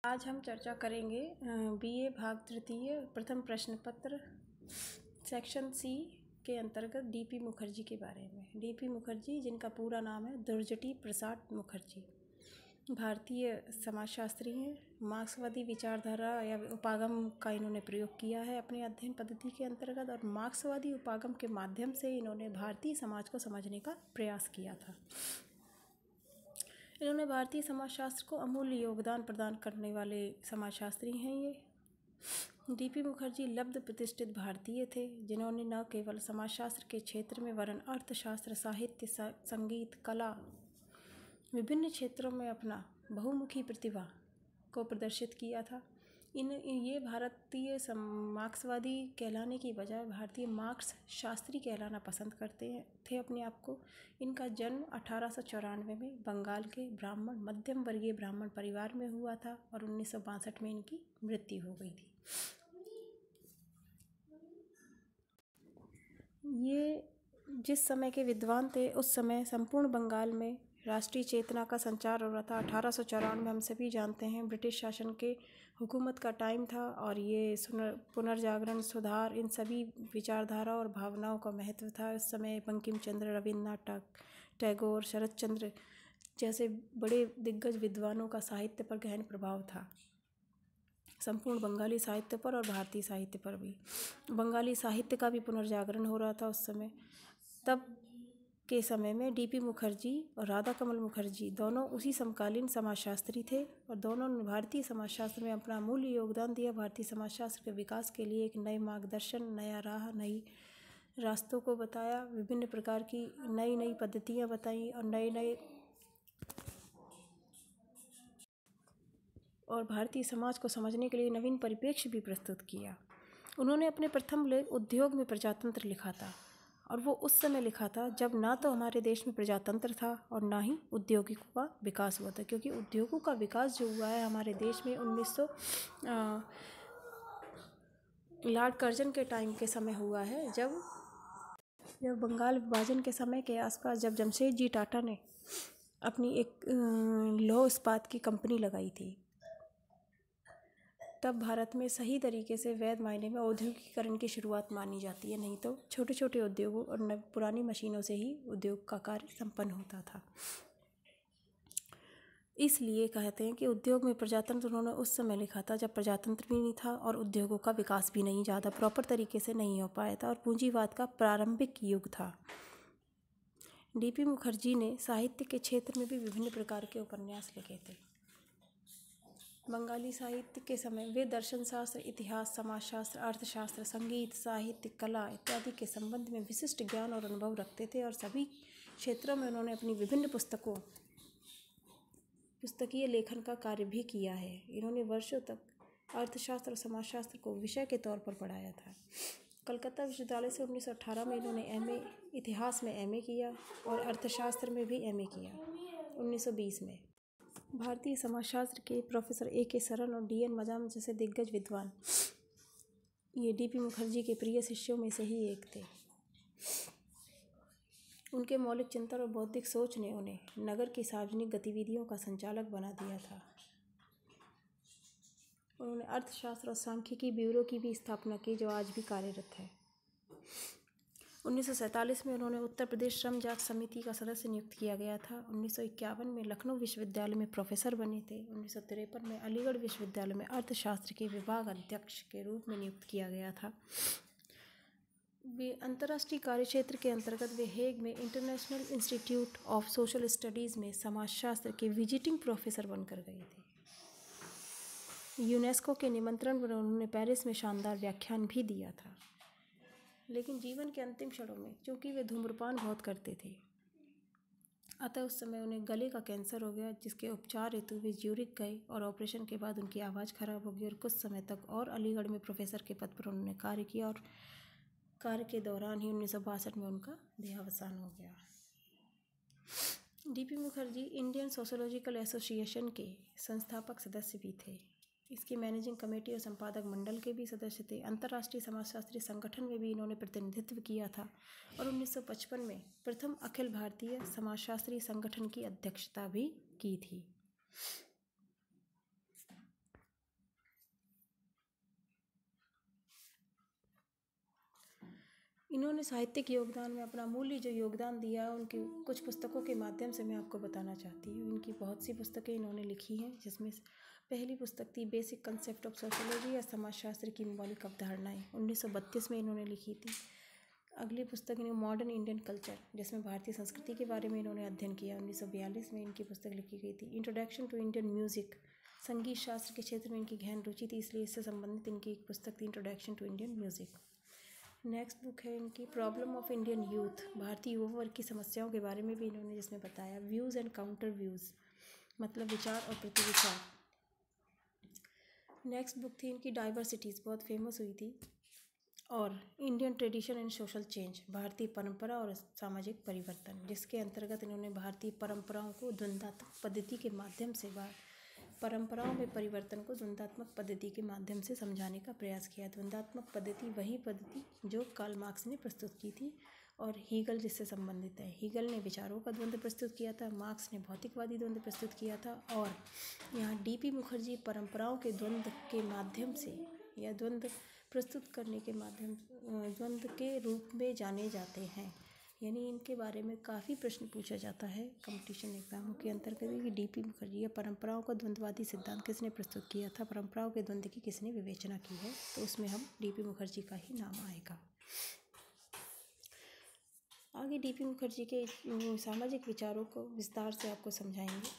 आज हम चर्चा करेंगे बीए भाग तृतीय प्रथम प्रश्न पत्र सेक्शन सी के अंतर्गत डीपी मुखर्जी के बारे में। डीपी मुखर्जी, जिनका पूरा नाम है दुर्जटी प्रसाद मुखर्जी, भारतीय समाजशास्त्री हैं। मार्क्सवादी विचारधारा या उपागम का इन्होंने प्रयोग किया है अपने अध्ययन पद्धति के अंतर्गत, और मार्क्सवादी उपागम के माध्यम से इन्होंने भारतीय समाज को समझने का प्रयास किया था। इन्होंने भारतीय समाजशास्त्र को अमूल्य योगदान प्रदान करने वाले समाजशास्त्री हैं। ये डीपी मुखर्जी लब्ध प्रतिष्ठित भारतीय थे, जिन्होंने न केवल समाजशास्त्र के क्षेत्र में वरन अर्थशास्त्र, साहित्य, संगीत, कला, विभिन्न क्षेत्रों में अपना बहुमुखी प्रतिभा को प्रदर्शित किया था। ये भारतीय मार्क्सवादी कहलाने की बजाय भारतीय मार्क्स शास्त्री कहलाना पसंद करते थे अपने आप को। इनका जन्म 1894 में बंगाल के ब्राह्मण मध्यम वर्गीय ब्राह्मण परिवार में हुआ था और 1962 में इनकी मृत्यु हो गई थी। ये जिस समय के विद्वान थे, उस समय संपूर्ण बंगाल में राष्ट्रीय चेतना का संचार हो रहा था। 1894 में हम सभी जानते हैं ब्रिटिश शासन के हुकूमत का टाइम था, और ये पुनर्जागरण, सुधार, इन सभी विचारधारा और भावनाओं का महत्व था। इस समय बंकिम चंद्र, रविन्द्रनाथ टैगोर, शरद चंद्र जैसे बड़े दिग्गज विद्वानों का साहित्य पर गहन प्रभाव था, संपूर्ण बंगाली साहित्य पर और भारतीय साहित्य पर भी। बंगाली साहित्य का भी पुनर्जागरण हो रहा था उस समय। तब के समय में डीपी मुखर्जी और राधा कमल मुखर्जी दोनों उसी समकालीन समाजशास्त्री थे, और दोनों ने भारतीय समाजशास्त्र में अपना अमूल्य योगदान दिया। भारतीय समाजशास्त्र के विकास के लिए एक नए मार्गदर्शन, नया राह, नई रास्तों को बताया, विभिन्न प्रकार की नई नई पद्धतियाँ बताई, और भारतीय समाज को समझने के लिए नवीन परिप्रेक्ष्य भी प्रस्तुत किया। उन्होंने अपने प्रथम लेख उद्योग में प्रजातंत्र लिखा था, और वो उस समय लिखा था जब ना तो हमारे देश में प्रजातंत्र था और ना ही उद्योगों का विकास हुआ था। क्योंकि उद्योगों का विकास जो हुआ है हमारे देश में 1900 लॉर्ड कर्जन के टाइम के समय हुआ है, जब बंगाल विभाजन के समय के आसपास, जब जमशेदजी टाटा ने अपनी एक लौह इस्पात की कंपनी लगाई थी, तब भारत में सही तरीके से वैध मायने में औद्योगिकीकरण की शुरुआत मानी जाती है। नहीं तो छोटे छोटे उद्योगों और पुरानी मशीनों से ही उद्योग का कार्य संपन्न होता था। इसलिए कहते हैं कि उद्योग में प्रजातंत्र उन्होंने उस समय लिखा था जब प्रजातंत्र भी नहीं था और उद्योगों का विकास भी नहीं ज़्यादा प्रॉपर तरीके से नहीं हो पाया था, और पूंजीवाद का प्रारंभिक युग था। डीपी मुखर्जी ने साहित्य के क्षेत्र में भी विभिन्न प्रकार के उपन्यास लिखे थे। बंगाली साहित्य के समय वे दर्शन शास्त्र, इतिहास, समाजशास्त्र, अर्थशास्त्र, संगीत, साहित्य, कला इत्यादि के संबंध में विशिष्ट ज्ञान और अनुभव रखते थे, और सभी क्षेत्रों में उन्होंने अपनी विभिन्न पुस्तकीय लेखन का कार्य भी किया है। इन्होंने वर्षों तक अर्थशास्त्र और समाजशास्त्र को विषय के तौर पर पढ़ाया था। कलकत्ता विश्वविद्यालय से 1918 में इन्होंने एमए इतिहास में एमए किया और अर्थशास्त्र में भी एमए किया 1920 में। भारतीय समाजशास्त्र के प्रोफेसर A.K. सरन और D.N. मजाम जैसे दिग्गज विद्वान ये डीपी मुखर्जी के प्रिय शिष्यों में से ही एक थे। उनके मौलिक चिंतन और बौद्धिक सोच ने उन्हें नगर की सार्वजनिक गतिविधियों का संचालक बना दिया था। उन्होंने अर्थशास्त्र और सांख्यिकी ब्यूरो की भी स्थापना की, जो आज भी कार्यरत है। 1947 में उन्होंने उत्तर प्रदेश श्रम जांच समिति का सदस्य नियुक्त किया गया था। 1951 में लखनऊ विश्वविद्यालय में प्रोफेसर बने थे। 1953 में अलीगढ़ विश्वविद्यालय में अर्थशास्त्र के विभाग अध्यक्ष के रूप में नियुक्त किया गया था। वे अंतर्राष्ट्रीय कार्यक्षेत्र के अंतर्गत वे हेग में international institute of social studies में समाजशास्त्र के विजिटिंग प्रोफेसर बनकर गए थे। यूनेस्को के निमंत्रण पर उन्होंने पेरिस में शानदार व्याख्यान भी दिया था। लेकिन जीवन के अंतिम क्षणों में चूँकि वे धूम्रपान बहुत करते थे, अतः उस समय उन्हें गले का कैंसर हो गया, जिसके उपचार हेतु वे ज्यूरिख गए, और ऑपरेशन के बाद उनकी आवाज़ खराब हो गई, और कुछ समय तक और अलीगढ़ में प्रोफेसर के पद पर उन्होंने कार्य किया, और कार्य के दौरान ही 1962 में उनका देहावसान हो गया। DP Mukherjee Indian sociological association के संस्थापक सदस्य भी थे। इसकी मैनेजिंग कमेटी और संपादक मंडल के भी सदस्य थे। अंतर्राष्ट्रीय समाजशास्त्री संगठन में भी इन्होंने प्रतिनिधित्व किया था, और 1955 में प्रथम अखिल भारतीय समाजशास्त्री संगठन की अध्यक्षता भी की थी। इन्होंने साहित्यिक योगदान में अपना अमूल्य जो योगदान दिया है उनकी कुछ पुस्तकों के माध्यम से मैं आपको बताना चाहती हूँ। इनकी बहुत सी पुस्तकें इन्होंने लिखी हैं, जिसमें पहली पुस्तक थी बेसिक कंसेप्ट ऑफ सोशियोलॉजी या समाजशास्त्र की मौलिक अवधारणाएं, 1932 में इन्होंने लिखी थी। अगली पुस्तक इन्हें मॉडर्न इंडियन कल्चर, जिसमें भारतीय संस्कृति के बारे में इन्होंने अध्ययन किया, 1942 में इनकी पुस्तक लिखी गई थी। इंट्रोडक्शन टू इंडियन म्यूज़िक, संगीत शास्त्र के क्षेत्र में इनकी गहन रुचि थी, इसलिए इससे संबंधित इनकी एक पुस्तक थी introduction to Indian music. Next book है इनकी problem of Indian youth, Bharatiya Yuva वर्ग की समस्याओं के बारे में भी इन्होंने जिसमें बताया। व्यूज़ एंड काउंटर व्यूज़, मतलब विचार और प्रतिविचार। नेक्स्ट बुक थी इनकी डाइवर्सिटीज़, बहुत फेमस हुई थी। और Indian tradition and social change, भारतीय परंपरा और सामाजिक परिवर्तन, जिसके अंतर्गत इन्होंने भारतीय परंपराओं को द्वंद्वात्मक पद्धति के माध्यम से परंपराओं में परिवर्तन को द्वंद्वात्मक पद्धति के माध्यम से समझाने का प्रयास किया। द्वंद्वात्मक पद्धति वही पद्धति जो कार्ल मार्क्स ने प्रस्तुत की थी और हीगल जिससे संबंधित है। हीगल ने विचारों का द्वंद्व प्रस्तुत किया था, मार्क्स ने भौतिकवादी द्वंद्व प्रस्तुत किया था। और यहाँ डीपी मुखर्जी परंपराओं के द्वंद्व के माध्यम से या द्वंद्व प्रस्तुत करने के माध्यम द्वंद्व के रूप में जाने जाते हैं। यानी इनके बारे में काफ़ी प्रश्न पूछा जाता है कंपटीशन एग्जामों के अंतर्गत कि डीपी मुखर्जी या परंपराओं का द्वंद्ववादी सिद्धांत किसने प्रस्तुत किया था, परंपराओं के द्वंद्व की किसने विवेचना की है, तो उसमें हम डीपी मुखर्जी का ही नाम आएगा। आगे डीपी मुखर्जी के सामाजिक विचारों को विस्तार से आपको समझाएंगे।